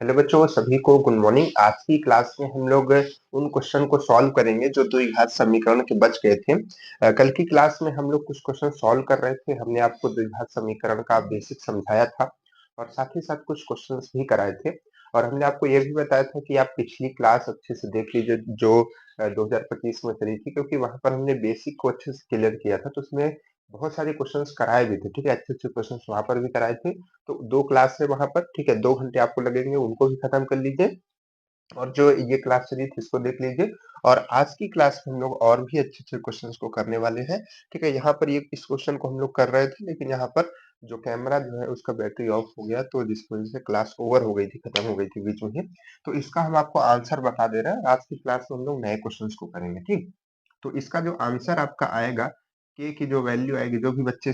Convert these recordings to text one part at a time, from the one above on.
Hello बच्चों, सभी को गुड मॉर्निंग। आज की क्लास में हम लोग उन क्वेश्चन को सॉल्व करेंगे जो द्विघात समीकरण के बच गए थे। कल की क्लास में हम लोग कुछ क्वेश्चन सॉल्व कर रहे थे। हमने आपको द्विघात समीकरण का बेसिक समझाया था और साथ ही साथ कुछ क्वेश्चंस भी कराए थे। और हमने आपको ये भी बताया था कि आप पिछली क्लास अच्छे से देख लीजिए जो 2025 में चली थी, क्योंकि वहां पर हमने बेसिक को अच्छे से क्लियर किया था। तो उसमें बहुत सारे क्वेश्चंस कराए भी थे, ठीक है। अच्छे अच्छे क्वेश्चंस वहां पर भी कराए थे। तो 2 क्लास है वहाँ पर, ठीक है। 2 घंटे आपको लगेंगे, उनको भी खत्म कर लीजिए और जो ये क्लास चली थी इसको देख लीजिए। और आज की क्लास में हम लोग और भी अच्छे-अच्छे क्वेश्चंस को करने वाले हैं, ठीक है। यहाँ पर ये इस क्वेश्चन को हम लोग कर रहे थे, लेकिन यहाँ पर जो कैमरा जो है उसका बैटरी ऑफ हो गया, तो जिस वजह से क्लास ओवर हो गई थी, खत्म हो गई थी बीच में ही। तो इसका हम आपको आंसर बता दे रहे हैं। आज की क्लास में हम लोग नए क्वेश्चंस को करेंगे, ठीक। तो इसका जो आंसर आपका आएगा, के की जो वैल्यू आएगी, जो भी बच्चे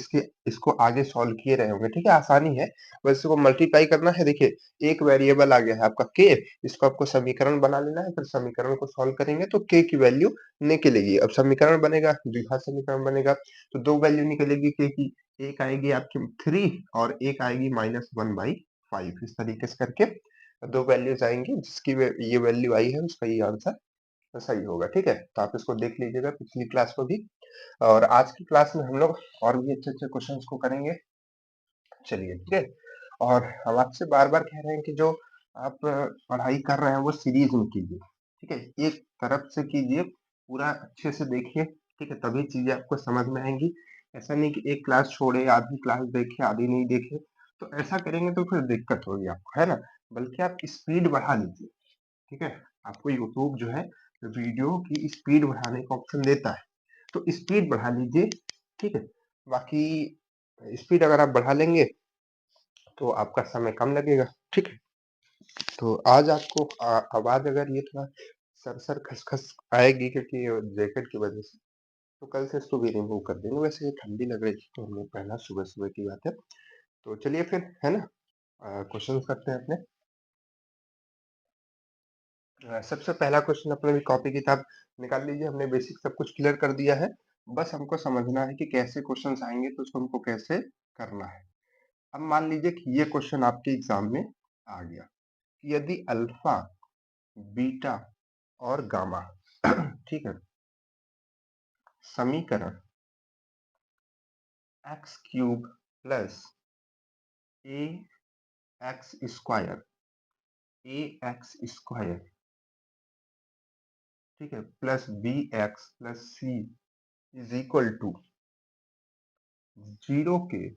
इसको आगे सॉल्व किए रहे होंगे, ठीक है। आसानी है, बस इसको मल्टीप्लाई करना है। देखिए, एक वेरिएबल आ गया है आपका के, इसको आपको समीकरण बना लेना है। फिर समीकरण को सॉल्व करेंगे तो के की वैल्यू निकलेगी। अब समीकरण बनेगा, द्विघात समीकरण बनेगा, तो दो वैल्यू निकलेगी के की। एक आएगी आपकी 3 और एक आएगी -1/5। इस तरीके से करके दो वैल्यूज आएंगी, जिसकी ये वैल्यू आई है उसका ये आंसर सही होगा, ठीक है। तो आप इसको देख लीजिएगा पिछली क्लास को भी। और आज की क्लास में हम लोग और भी अच्छे-अच्छे क्वेश्चंस को करेंगे। चलिए, ठीक है। और हम आपसे बार-बार कह रहे हैं कि जो आप पढ़ाई कर रहे हैं वो सीरीज में कीजिए, ठीक है। एक तरफ से कीजिए, पूरा अच्छे से देखिए, ठीक है। तभी चीजें आपको समझ में आएंगी। ऐसा नहीं कि एक क्लास छोड़े, आधी क्लास देखे, आधी नहीं देखे। तो ऐसा करेंगे तो फिर दिक्कत होगी आपको, है ना। बल्कि आप स्पीड बढ़ा लीजिए, ठीक है। आपको यूट्यूब जो है वीडियो की स्पीड बढ़ाने का ऑप्शन देता है, तो स्पीड बढ़ा लीजिए, ठीक है। बाकी स्पीड अगर आप बढ़ा लेंगे तो आपका समय कम लगेगा, ठीक है। तो आज आपको आवाज अगर ये थोड़ा सर खसखस आएगी, क्योंकि जैकेट की वजह से, तो कल से इसको भी रिमूव कर देंगे। वैसे ये ठंडी लग रही थी तो हमने पहना, सुबह सुबह की बात है। तो चलिए फिर, है ना, क्वेश्चन करते हैं अपने। सबसे पहला क्वेश्चन अपने भी कॉपी किताब निकाल लीजिए। हमने बेसिक सब कुछ क्लियर कर दिया है। बस हमको समझना है कि कैसे क्वेश्चंस आएंगे, तो उसको हमको कैसे करना है। अब मान लीजिए कि ये क्वेश्चन आपके एग्जाम में आ गया कि यदि अल्फा, बीटा और गामा ठीक है, समीकरण x cube plus a x square, ठीक है, plus b x plus c is equal to 0 के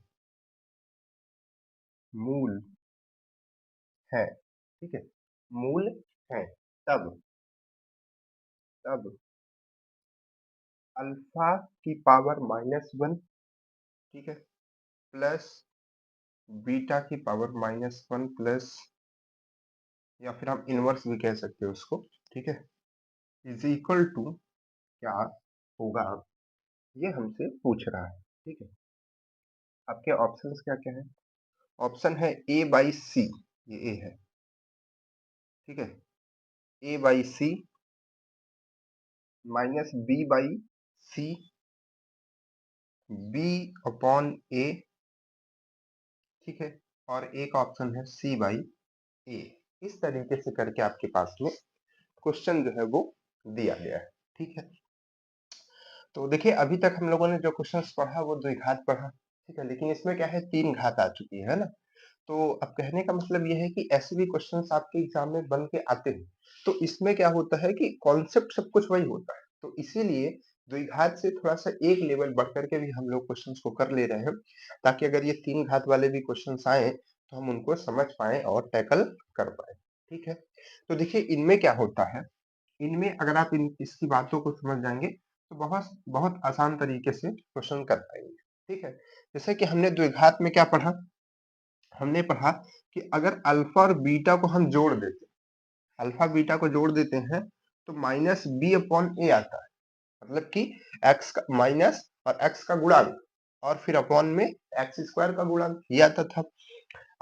मूल है, ठीक है। मूल है, तब तब अल्फा की पावर -1, ठीक है, प्लस बीटा की पावर -1 प्लस, या फिर आप इनवर्स भी कह सकते हो उसको, ठीक है, इज इक्वल टू क्या होगा, ये हमसे पूछ रहा है, ठीक है। आपके ऑप्शंस क्या क्या है? ऑप्शन है ए बाई सी, ये ए है, ठीक है, A by C minus B by C, B upon A, ठीक है, और एक ऑप्शन है सी बाई ए। इस तरीके से करके आपके पास में क्वेश्चन जो है वो दिया गया है, ठीक है। तो देखिए, अभी तक हम लोगों ने जो क्वेश्चंस पढ़ा वो द्विघात पढ़ा, ठीक है, लेकिन इसमें क्या है, 3 घात आ चुकी है ना। तो अब कहने का मतलब ये है कि ऐसे भी क्वेश्चंस आपके एग्जाम में बन के आते हैं। तो इसमें क्या होता है कि कॉन्सेप्ट सब कुछ वही होता है, तो इसीलिए द्विघात से थोड़ा सा एक लेवल बढ़ करके भी हम लोग क्वेश्चंस को कर ले रहे हैं, ताकि अगर ये 3 घात वाले भी क्वेश्चंस आए तो हम उनको समझ पाए और टैकल कर पाए, ठीक है। तो देखिए, इनमें क्या होता है, इनमें अगर आप इसकी बातों को समझ जाएंगे तो बहुत बहुत आसान तरीके से क्वेश्चन कर पाएंगे, ठीक है। जैसे कि हमने द्विघात में क्या पढ़ा, हमने पढ़ा कि अगर अल्फा और बीटा को हम जोड़ देते, अल्फा बीटा को जोड़ देते हैं, तो माइनस बी अपॉन ए आता है। मतलब कि एक्स का माइनस और एक्स का गुणांक, और फिर अपॉन में एक्स स्क्वायर का गुणांक, ये आता था।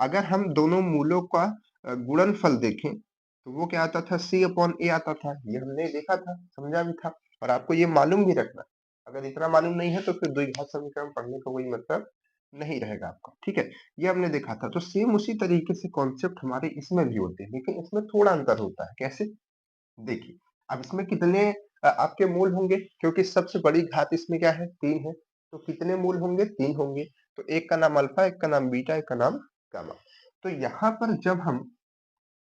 अगर हम दोनों मूलों का गुणनफल देखें तो वो क्या आता था, सी अपॉन ए आता था। ये हमने देखा था, समझा भी था, और आपको ये मालूम भी रखना। अगर इतना मालूम नहीं है तो फिर द्विघात समीकरण पढ़ने का कोई मतलब नहीं रहेगा आपका, ठीक है? ये हमने देखा था। तो सेम उसी तरीके से कॉन्सेप्ट हमारे इसमें भी होते हैं, लेकिन इसमें थोड़ा अंतर होता है। कैसे? देखिए, अब इसमें कितने आपके मूल होंगे? क्योंकि सबसे बड़ी घात इसमें क्या है? 3 है। तो कितने मूल होंगे? 3 होंगे। तो एक का नाम अल्फा, एक का नाम बीटा, एक का नाम गामा। तो यहाँ पर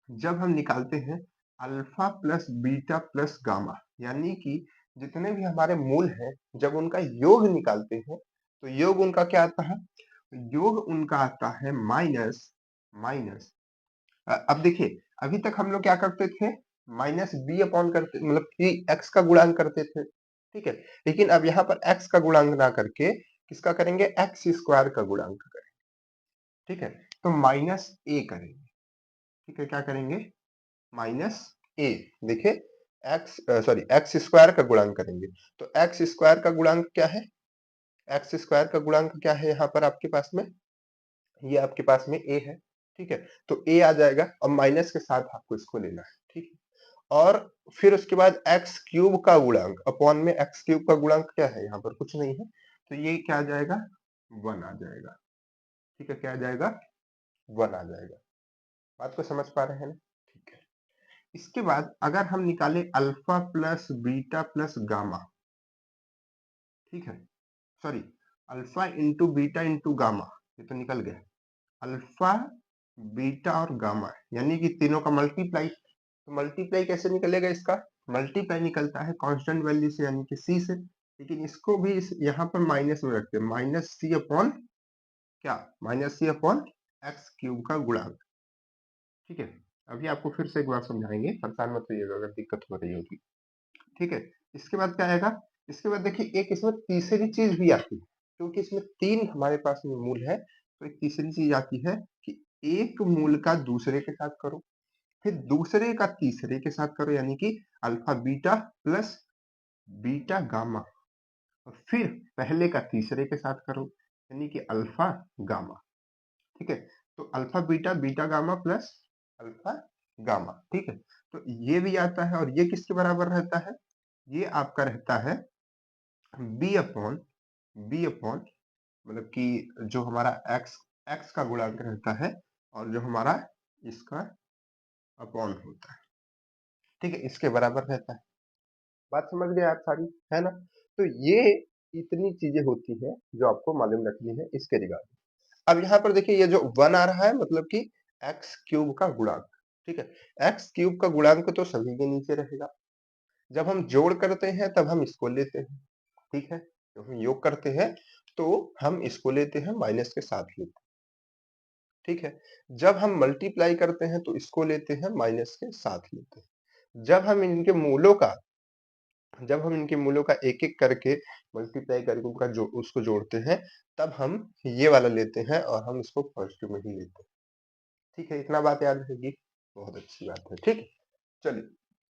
जब हम निकालते हैं alpha plus beta plus gamma, यानी कि जितने भी हमारे मूल हैं, जब उनका योग निकालते हैं, तो योग उनका क्या आता है? योग उनका आता है माइनस माइनस अब देखिए, अभी तक हम लोग क्या करते थे? माइनस बी अपॉन करते, मतलब कि एक्स का गुणांक करते थे, ठीक है? लेकिन अब यहाँ पर एक्स का गुणांक ना करके किसका करेंगे? एक्स स्क्वायर का गुणांक करेंगे, ठीक है? तो माइनस ए करेंगे, ठीक है? क्या करेंगे? माइनस ए। देखिए, एक्स स्क्वायर का गुणांक करेंगे। तो एक्स स्क्वायर का गुणांक क्या है? एक्स स्क्वायर का गुणांक क्या है यहाँ पर आपके पास में? ये आपके पास में ए है, ठीक है? तो ए आ जाएगा और माइनस के साथ आपको इसको लेना है, ठीक है? और फिर उसके बाद एक्स क्यूब का गुणांक अपॉन में एक्स क्यूब का गुणांक क्या है? यहाँ पर कुछ नहीं है, तो ये क्या आ जाएगा? 1 आ जाएगा, ठीक है? क्या आ जाएगा? 1 आ जाएगा। बात को समझ पा रहे हैं ना? ठीक है। इसके बाद अगर हम निकालें alpha plus beta plus gamma, ठीक है? Sorry, alpha into beta into gamma, ये तो निकल गया। अल्फा, बीटा और गामा, यानी कि तीनों का मल्टीप्लाई। तो मल्टीप्लाई कैसे निकलेगा इसका? मल्टीप्लाई निकलता है कांस्टेंट वैल्यू से, यानी कि सी से। लेकिन इसको भी यहाँ पर माइनस में रखते हैं, माइनस सी अपॉन क्या? माइनस सी अपॉन एक्स क्यूब का गुणांक, ठीक है? अभी आपको फिर से एक बार समझाएंगे, परेशान मत होइएगा अगर दिक्कत हो रही होगी, ठीक है? इसके बाद क्या आएगा? इसके बाद देखिए, एक इसमें तीसरी चीज भी आती है, क्योंकि इसमें 3 हमारे पास में मूल है, तो एक तीसरी चीज आती है कि एक मूल का दूसरे के साथ करो, फिर दूसरे का तीसरे के साथ करो, यानी कि alpha beta plus beta gamma, और फिर पहले का तीसरे के साथ करो, यानी कि अल्फा गामा, ठीक है? तो alpha beta beta gamma plus alpha gamma, ठीक है? तो ये भी आता है, और ये किसके बराबर रहता है? ये आपका रहता है बी अपॉन मतलब कि जो हमारा एक्स एक्स का गुणांक रहता है, और जो हमारा इसका अपॉन होता है, ठीक है? इसके बराबर रहता है। बात समझ गए आप सारी, है ना? तो ये इतनी चीजें होती हैं जो आपको मालूम रखनी है इसके रिगार्डिंग। अब यहाँ पर देखिए, ये जो 1 आ रहा है, मतलब कि एक्स क्यूब का गुणांक, ठीक है? एक्स क्यूब का गुणांक तो सभी के नीचे रहेगा। जब हम जोड़ करते हैं तब हम इसको लेते हैं, ठीक है? जब हम योग करते हैं तो हम इसको लेते हैं, माइनस के साथ लेते हैं, ठीक है? जब हम मल्टीप्लाई करते हैं तो इसको लेते हैं, माइनस के साथ लेते हैं। जब हम इनके मूलों का एक-एक करके मल्टीप्लाई करके उनका उसको जोड़ते हैं, तब हम ये वाला लेते हैं और हम इसको पॉजिटिव में ही लेते हैं, ठीक है? इतना बात याद रहेगी, बहुत अच्छी बात है, ठीक? चलिए,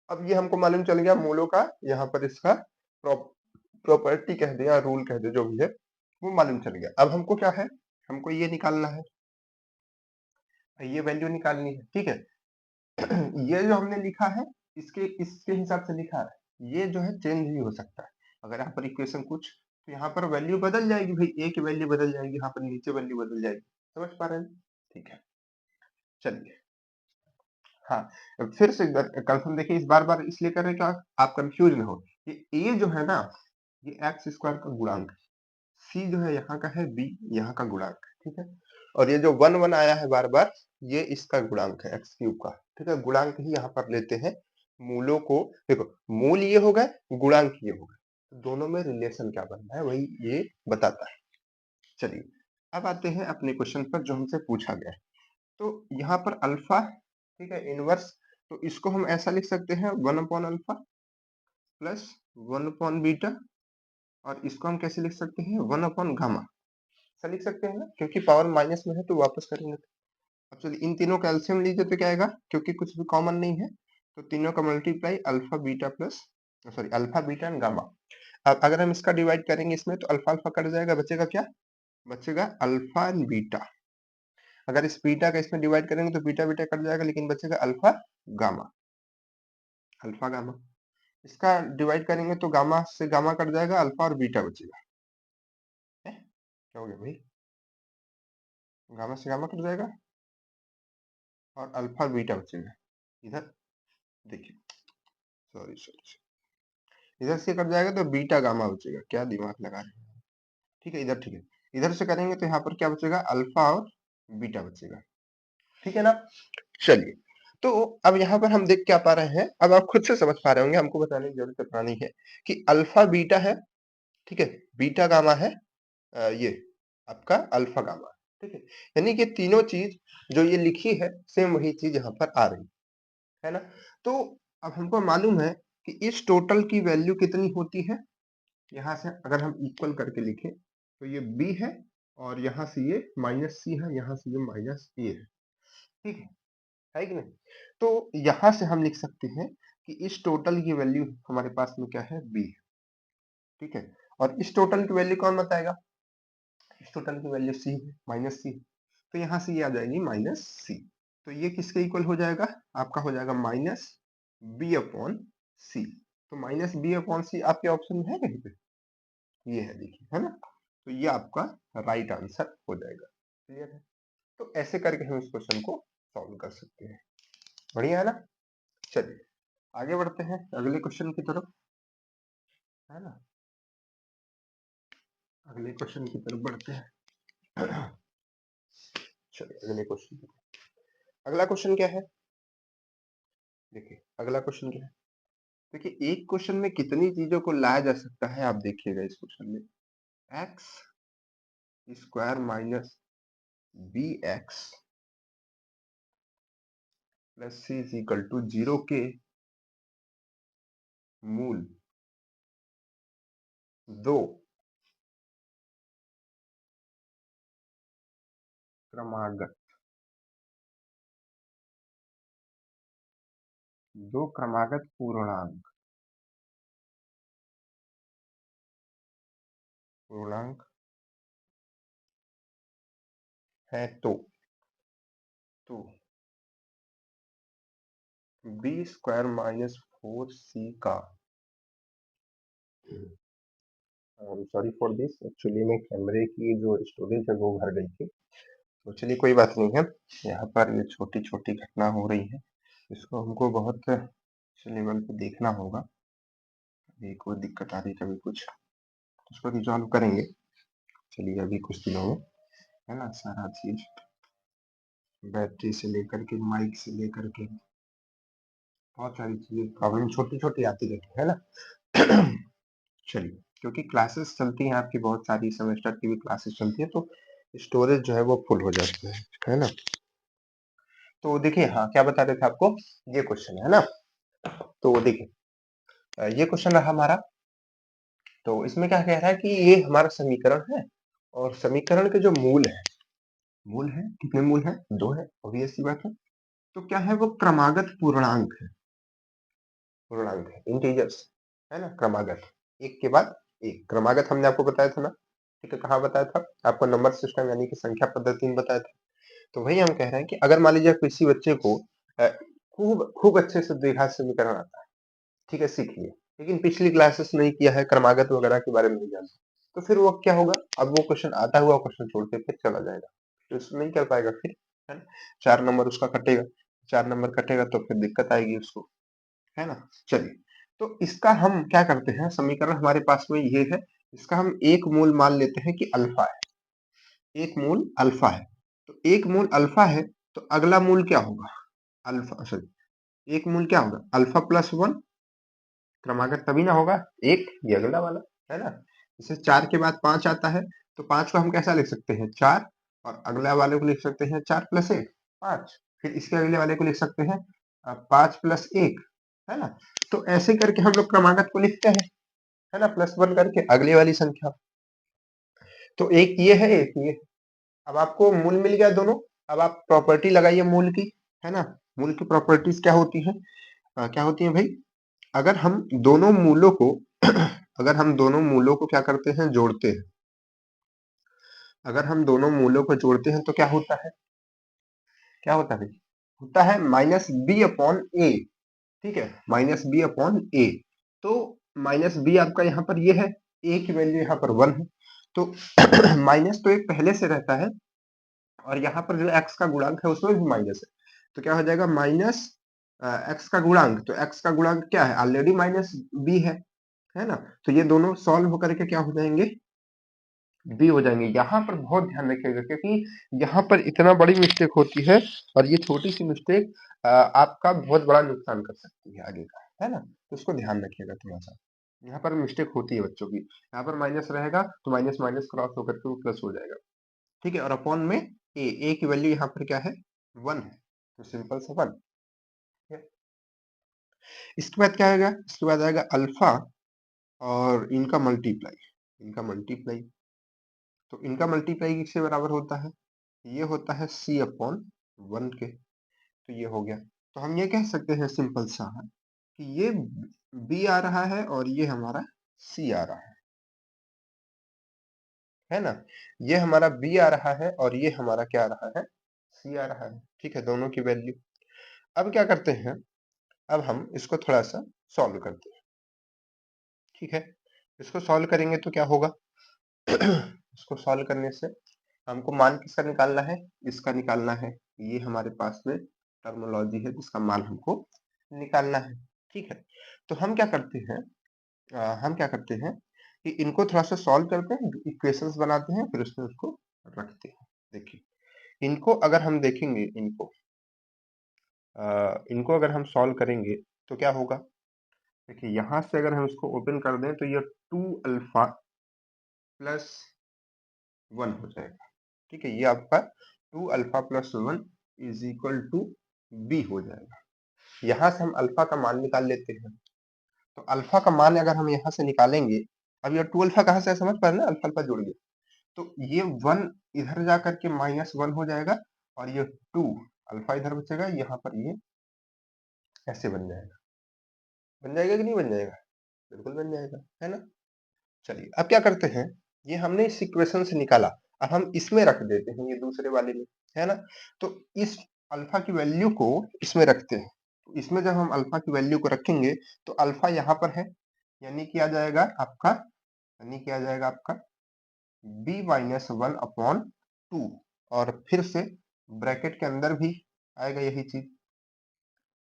अब ये हमको मालूम चल गया मूलों का, यहाँ पर इसका प्रॉपर्टी कह दे या रूल कह दे, जो भी है वो मालूम चल गया। अब हमको क्या है? हमको ये निकालना है, ये वैल्यू निकालनी है, ठीक है? ये जो हमने लिखा है, इसके इसके हिसाब से लिखा है, ये जो है चेंज भी हो सकता है। अगर यहाँ पर इक्वेशन कुछ, तो यहाँ पर वैल्यू बदल जाएगी भाई, ए की वैल्यू बदल जाएगी, यहाँ पर नीचे वैल्यू बदल जाएगी। समझ पा रहे हैं? ठीक है, चलिए। हाँ, फिर से कंफर्म देखिए, इस बार-बार इसलिए कर रहे हैं कि आप कंफ्यूज ना हो। ये ए जो है ना, ये एक्स स्क्वायर का गुणांक है। सी जो है यहाँ का है, बी यहाँ का गुणांक है, ठीक है? और ये जो 1 आया है बार-बार, ये इसका गुणांक है, एक्स क्यूब का, ठीक है? गुणांक ही यहाँ पर लेते हैं। मूलों को देखो, मूल ये हो गए, गुणांक ये हो गए, तो दोनों में रिलेशन क्या बन रहा है वही ये बताता है। चलिए, अब आते हैं अपने क्वेश्चन पर जो हमसे पूछा गया है। तो यहाँ पर अल्फा, ठीक है, इनवर्स, तो इसको हम ऐसा लिख सकते हैं 1 upon alpha plus 1 upon beta, और इसको हम कैसे लिख सकते हैं? 1 अपॉन गामा। ऐसा लिख सकते हैं ना, क्योंकि पावर माइनस में है तो वापस करेंगे तो। अब चलिए, इन तीनों का एलसीएम लीजिए तो क्या आएगा? क्योंकि कुछ भी कॉमन नहीं है, तो तीनों का multiply alpha beta plus, sorry, alpha beta and gamma. अब अगर हम इसका डिवाइड करेंगे इसमें, तो अल्फा अल्फा कट जाएगा, बचेगा क्या? बचेगा अल्फा एंड बीटा। अगर इस बीटा का इसमें डिवाइड करेंगे तो बीटा बीटा कट जाएगा, लेकिन बचेगा अल्फा गामा, अल्फा गामा। इसका डिवाइड करेंगे तो गामा से गामा कट जाएगा, अल्फा और बीटा बचेगा। है? क्या हो गया भाई? गामा से गामा कट जाएगा और अल्फा बीटा बचेगा। इधर देखिए, सॉरी सॉरी, इधर से कट जाएगा तो बीटा गामा बचेगा। क्या दिमाग लगा रहे हैं। ठीक है, इधर ठीक है, इधर से करेंगे तो यहाँ पर क्या बचेगा, अल्फा और बीटा बचेगा। ठीक है ना। चलिए, तो अब यहाँ पर हम देख क्या पा रहे हैं, अब आप खुद से समझ पा रहे होंगे, हमको बताने की जरूरत नहीं है कि अल्फा बीटा है, ठीक है, बीटा गामा है, ये आपका अल्फा गामा, ठीक है। यानी कि तीनों चीज जो ये लिखी है सेम वही चीज यहाँ पर आ रही है ना। तो अब हमको मालूम है कि इस टोटल की वैल्यू कितनी होती है। यहाँ से अगर हम इक्वल करके लिखें तो ये b है और यहाँ से ये माइनस c है, यहाँ से ये माइनस a है। ठीक है कि नहीं। तो यहाँ से हम लिख सकते हैं कि इस टोटल की वैल्यू हमारे पास में क्या है, b। ठीक है, और इस टोटल की वैल्यू कौन बताएगा, इस टोटल की वैल्यू c है, माइनस c। तो यहाँ से ये आ जाएगी माइनस c। तो ये किसके इक्वल हो जाएगा, आपका हो जाएगा माइनस b अपॉन c। तो माइनस b अपॉन c आपके ऑप्शन में है कहीं पे, ये है, देखिए, है ना। तो ये आपका राइट आंसर हो जाएगा। क्लियर है। तो ऐसे करके हम इस क्वेश्चन को सॉल्व कर सकते हैं। बढ़िया है ना। चलिए आगे बढ़ते हैं अगले क्वेश्चन की तरफ, है ना। अगले क्वेश्चन की तरफ बढ़ते हैं। चलिए अगले क्वेश्चन, अगला क्वेश्चन क्या है, देखिए अगला क्वेश्चन क्या है। देखिए एक क्वेश्चन में कितनी चीजों को लाया जा सकता है, आप देखिएगा इस क्वेश्चन में, x square minus b x plus c is equal to 0 के मूल दो क्रमागत, दो क्रमागत पूर्णांक है तो बी स्क्वायर माइनस 4c का, सॉरी फॉर दिस, एक्चुअली में कैमरे की जो स्टोरेज है वो भर गई थी। तो चलिए कोई बात नहीं है, यहाँ पर ये छोटी छोटी घटना हो रही है, इसको हमको बहुत लेवल पे देखना होगा। अभी कोई दिक्कत आ रही कभी कुछ, उसको रिजॉल्व करेंगे। चलिए अभी कुछ दिनों में, है ना, सारा चीज बैटरी से लेकर के माइक से लेकर के बहुत सारी चीजें प्रॉब्लम छोटी छोटी आती रहती है ना। चलिए, क्योंकि क्लासेस चलती हैं आपकी, बहुत सारी सेमेस्टर की भी क्लासेस चलती है, तो स्टोरेज जो है वो फुल हो जाती है ना। तो देखिए, हाँ क्या बता रहे थे आपको, ये क्वेश्चन है ना। तो देखिए ये क्वेश्चन रहा हमारा। तो इसमें क्या कह रहा है कि ये हमारा समीकरण है और समीकरण के जो मूल है कितने मूल है, दो है, ऑब्वियस सी बात है। तो क्या है वो, क्रमागत पूर्णांक है, इंटीजर्स, है ना, क्रमागत, एक के बाद एक। क्रमागत हमने आपको बताया था ना, ठीक है, कहाँ बताया था आपको, नंबर सिस्टम यानी कि संख्या पद्धति में बताया था। तो वही हम कह रहे हैं कि अगर मान लीजिए किसी बच्चे को खूब खूब अच्छे से द्विघात समीकरण आता है, ठीक है, सीख लिया, लेकिन पिछली क्लासेस नहीं किया है, क्रमागत वगैरह के बारे में नहीं जानता, तो फिर वो क्या होगा, अब वो क्वेश्चन आता हुआ क्वेश्चन छोड़ के फिर चला जाएगा, तो उसमें नहीं कर पाएगा फिर, है ना। 4 नंबर उसका कटेगा, 4 नंबर कटेगा तो फिर दिक्कत आएगी उसको, है ना। चलिए, तो इसका हम क्या करते हैं, समीकरण हमारे पास में ये है, इसका हम एक मूल मान लेते हैं कि अल्फा है, एक मूल अल्फा है। तो एक मूल अल्फा है, तो अगला मूल क्या होगा, अल्फा, सॉरी, एक मूल क्या होगा, अल्फा प्लस 1, क्रमागत तभी ना होगा, एक ये अगला वाला, है ना। जैसे 4 के बाद 5 आता है, तो 5 को हम कैसा लिख सकते हैं, 4, और अगला वाले को लिख सकते हैं 4 प्लस 1, 5, फिर इसके अगले वाले को लिख सकते हैं 5 प्लस 1, है ना। तो ऐसे करके हम लोग क्रमागत को लिखते हैं, है ना, प्लस 1 करके अगली वाली संख्या। तो एक ये है, एक ये। अब आपको मूल मिल गया दोनों, अब आप प्रॉपर्टी लगाइए मूल की, है ना। मूल की प्रॉपर्टीज क्या होती है, क्या होती है भाई, अगर हम दोनों मूलों को अगर हम दोनों मूलों को क्या करते हैं, जोड़ते हैं, अगर हम दोनों मूलों को जोड़ते हैं तो क्या होता है, क्या होता है भाई, होता है माइनस बी अपॉन ए। ठीक है, माइनस बी अपॉन ए। तो माइनस बी आपका यहाँ पर ये है, ए की वैल्यू यहाँ पर 1 है, तो माइनस तो एक पहले से रहता है और यहाँ पर जो x का गुणांक है उसमें भी माइनस है, तो क्या हो जाएगा माइनस x का गुणांक, तो x का गुणांक क्या है ऑलरेडी माइनस b है ना, तो ये दोनों सॉल्व होकर के क्या हो जाएंगे बी हो जाएंगे। यहाँ पर बहुत ध्यान रखिएगा क्योंकि यहाँ पर इतना बड़ी मिस्टेक होती है और ये छोटी सी मिस्टेक आपका बहुत बड़ा नुकसान कर सकती है आगे का, है ना, तो उसको ध्यान रखिएगा थोड़ा सा। यहाँ पर मिस्टेक होती है बच्चों की, यहाँ पर माइनस रहेगा तो माइनस माइनस क्रॉस होकर के वो प्लस हो जाएगा, ठीक है। और अपॉन में ए की वैल्यू यहाँ पर क्या है 1 है, तो सिंपल सा 1 है। इसके बाद क्या आएगा, इसके बाद आएगा अल्फा और इनका मल्टीप्लाई, तो इनका मल्टीप्लाई किससे बराबर होता है, ये होता है c अपॉन 1 के, तो ये हो गया। तो हम ये कह सकते हैं सिंपल सा कि ये b आ रहा है और ये हमारा c आ रहा है ना, ये हमारा b आ रहा है और ये हमारा क्या आ रहा है c आ रहा है, ठीक है, दोनों की वैल्यू। अब क्या करते हैं, अब हम इसको थोड़ा सा सॉल्व करते हैं, ठीक है। इसको सॉल्व करेंगे तो क्या होगा इसको सॉल्व करने से हमको मान किसका निकालना है, इसका निकालना है, ये हमारे पास में टर्मोलॉजी है जिसका मान हमको निकालना है, ठीक है। तो हम क्या करते हैं हम क्या करते हैं कि इनको थोड़ा सा सॉल्व करते हैं, इक्वेशंस बनाते हैं, फिर उसमें उसको रखते हैं। देखिए इनको अगर हम देखेंगे, इनको अगर हम सॉल्व करेंगे तो क्या होगा, देखिए यहाँ से अगर हम इसको ओपन कर दें तो ये 2 अल्फा प्लस 1 हो जाएगा, ठीक है, ये आपका 2 alpha plus 1 is equal to b हो जाएगा। यहाँ से हम अल्फा का मान निकाल लेते हैं, तो अल्फा का मान अगर हम यहाँ से निकालेंगे, अब ये 2 अल्फा कहाँ से है समझ पा रहे हैं ना, अल्फा अल्फा जुड़ गया, तो ये 1 इधर जा करके माइनस 1 हो जाएगा और ये 2 अल्फा इधर बचेगा, यहाँ पर ये ऐसे बन जाएगा कि नहीं बन जाएगा, बिल्कुल बन जाएगा, है ना। चलिए अब क्या करते हैं, ये हमने इस इक्वेशन से निकाला, अब हम इसमें रख देते हैं, ये दूसरे वाले में, है ना। तो इस अल्फा की वैल्यू को इसमें रखते हैं, तो इसमें जब हम अल्फा की वैल्यू को रखेंगे तो अल्फा यहाँ पर है, यानी कि आ जाएगा आपका, b माइनस 1 अपॉन 2, और फिर से ब्रैकेट के अंदर भी आएगा यही चीज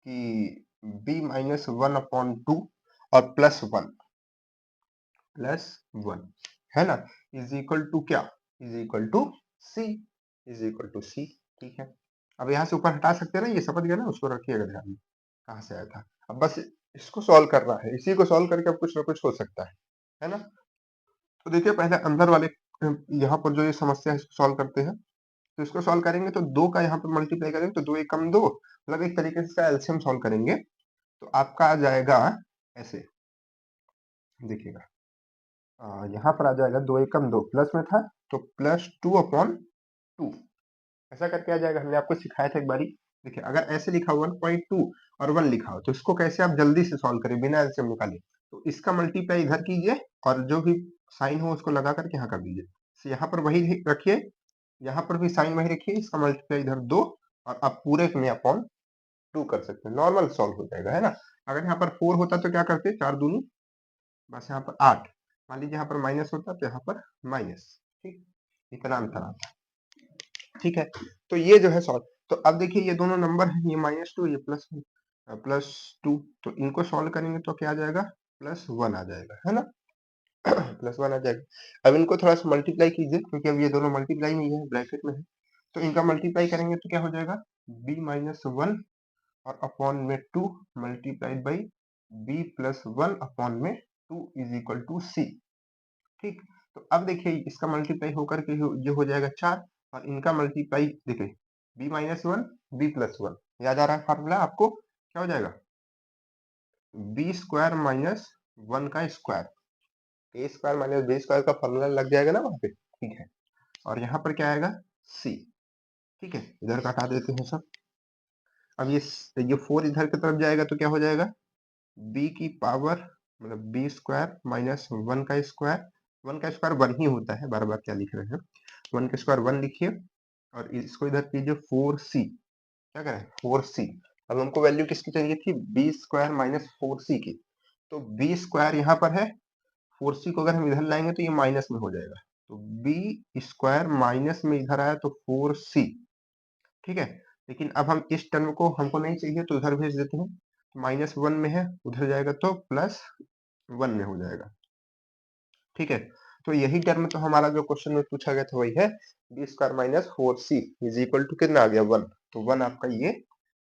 कि b माइनस 1 अपॉन 2 और प्लस 1 है ना, इज इक्वल टू क्या, इज इक्वल टू सी, ठीक है। अब यहाँ से ऊपर हटा सकते हैं ना, ये समझ गया ना, उसको रखिएगा ध्यान में कहाँ से आया था। अब बस इसको सॉल्व करना है, इसी को सॉल्व करके अब कुछ ना कुछ हो सकता है ना। तो देखिए पहले अंदर वाले यहाँ पर जो ये समस्या है इसको सॉल्व करते हैं, तो इसको सॉल्व करेंगे तो 2 का यहाँ पर मल्टीप्लाई करेंगे तो 2 एकम 2, मतलब एक तरीके से इसका एलसीएम सॉल्व करेंगे तो आपका आ जाएगा ऐसे, देखिएगा यहाँ पर आ जाएगा 2 एकम 2, प्लस में था तो प्लस 2 अपॉन 2, ऐसा करके आ जाएगा, हमने आपको सिखाया था एक बारी। देखिए अगर ऐसे लिखा 1.2 और 1 लिखा हो तो इसको कैसे आप जल्दी से सॉल्व करें बिना एलसीएम निकाले, तो इसका मल्टीप्लाई इधर कीजिए और जो भी साइन हो उसको लगा करके यहाँ कर दीजिए, तो यहाँ पर वही रखिए, यहाँ पर भी साइन वही रखिए, इसका मल्टीप्लाई इधर 2 और आप पूरे में अपॉन 2 कर सकते हैं, नॉर्मल सॉल्व हो जाएगा, है ना। अगर यहाँ पर 4 होता तो क्या करते, 4 दूनी बस यहाँ पर 8, मान लीजिए यहाँ पर माइनस होता तो यहाँ पर माइनस, ठीक, इतना अंतर आता है, ठीक है। तो ये जो है सॉल्व, तो अब देखिए ये दोनों नंबर है, ये -2 ये +2, तो इनको सॉल्व करेंगे तो क्या आ जाएगा +1 आ जाएगा, है ना +1 आ जाएगा। अब इनको थोड़ा सा मल्टीप्लाई कीजिए क्योंकि अब ये दोनों मल्टीप्लाई में ही है, ब्रैकेट में है, तो इनका मल्टीप्लाई करेंगे तो क्या हो जाएगा b माइनस 1 और अपॉन में 2 multiplied by b plus 1 upon में 2 इज इक्वल टू c, ठीक। तो अब देखिए इसका मल्टीप्लाई होकर के ये हो जाएगा 4 और इनका मल्टीप्लाई देखिए b माइनस 1 b प्लस 1, याद आ रहा है फार्मूला आपको, क्या हो जाएगा b स्क्वायर माइनस 1 का स्क्वायर, ए स्क्वायर माइनस बी स्क्वायर का फॉर्मूला लग जाएगा ना वहां पे, ठीक है। और यहाँ पर क्या आएगा c, ठीक है, इधर का हटा देते हैं सब। अब ये 4 इधर की तरफ जाएगा तो क्या हो जाएगा b की पावर मतलब बी स्क्वायर माइनस 1 का स्क्वायर, 1 का स्क्वायर 1 ही होता है, बार बार क्या लिख रहे हैं, 1 का स्क्वायर 1 लिखिए और इसको इधर कीजिए 4c, क्या करें 4c। अब हमको वैल्यू किसकी चाहिए थी, बी स्क्वायर माइनस 4c की, तो बी स्क्वायर यहाँ पर है, 4c को अगर हम इधर लाएंगे तो ये माइनस में हो जाएगा, तो बी स्क्वायर माइनस में इधर आया तो 4c, ठीक है। लेकिन अब हम इस टर्म को हमको नहीं चाहिए तो उधर भेज देते हैं, -1 में है उधर जाएगा तो +1 में हो जाएगा, ठीक है। तो यही टर्म तो हमारा जो क्वेश्चन में पूछा गया था वही है, b square minus 4c is equal to कितना आ गया 1, तो 1 आपका ये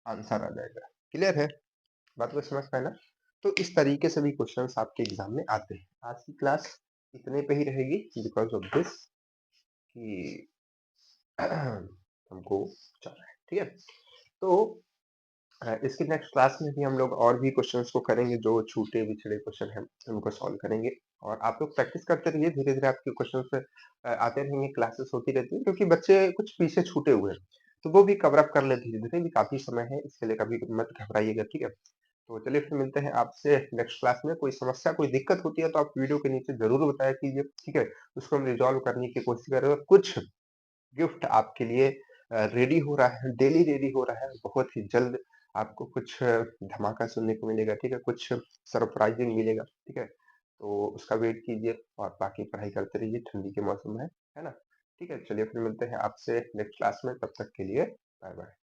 आंसर आ जाएगा। क्लियर है, बात को समझ पाए ना। तो इस तरीके से भी क्वेश्चंस आपके एग्जाम में आते हैं। आज की क्लास इतने पे ही रहेगी बिकॉज ऑफ दिस कि हमको जाना है, ठीक है। तो इसकी नेक्स्ट क्लास में भी हम लोग और भी क्वेश्चंस को करेंगे, जो छूटे बिछड़े क्वेश्चन हैं उनको सॉल्व करेंगे। और आप लोग प्रैक्टिस करते रहिए, धीरे धीरे आपके क्वेश्चन आते रहेंगे, क्लासेस होती रहती है, क्योंकि बच्चे कुछ पीछे छूटे हुए हैं तो वो भी कवर अप कर ले धीरे धीरे, भी काफी समय है, इसके लिए कभी मत घबराइएगा, ठीक है। तो चलिए फिर मिलते हैं आपसे नेक्स्ट क्लास में। कोई समस्या कोई दिक्कत होती है तो आप वीडियो के नीचे जरूर बताया कीजिए, ठीक है। उसको हम रिजॉल्व करने की कोशिश करेंगे। कुछ गिफ्ट आपके लिए रेडी हो रहा है, डेली रेडी हो रहा है, बहुत ही जल्द आपको कुछ धमाका सुनने को मिलेगा, ठीक है, कुछ सरप्राइजिंग मिलेगा, ठीक है। तो उसका वेट कीजिए और बाकी पढ़ाई करते रहिए, ठंडी के मौसम है ना। ठीक है, चलिए फिर मिलते हैं आपसे नेक्स्ट क्लास में, तब तक के लिए बाय बाय।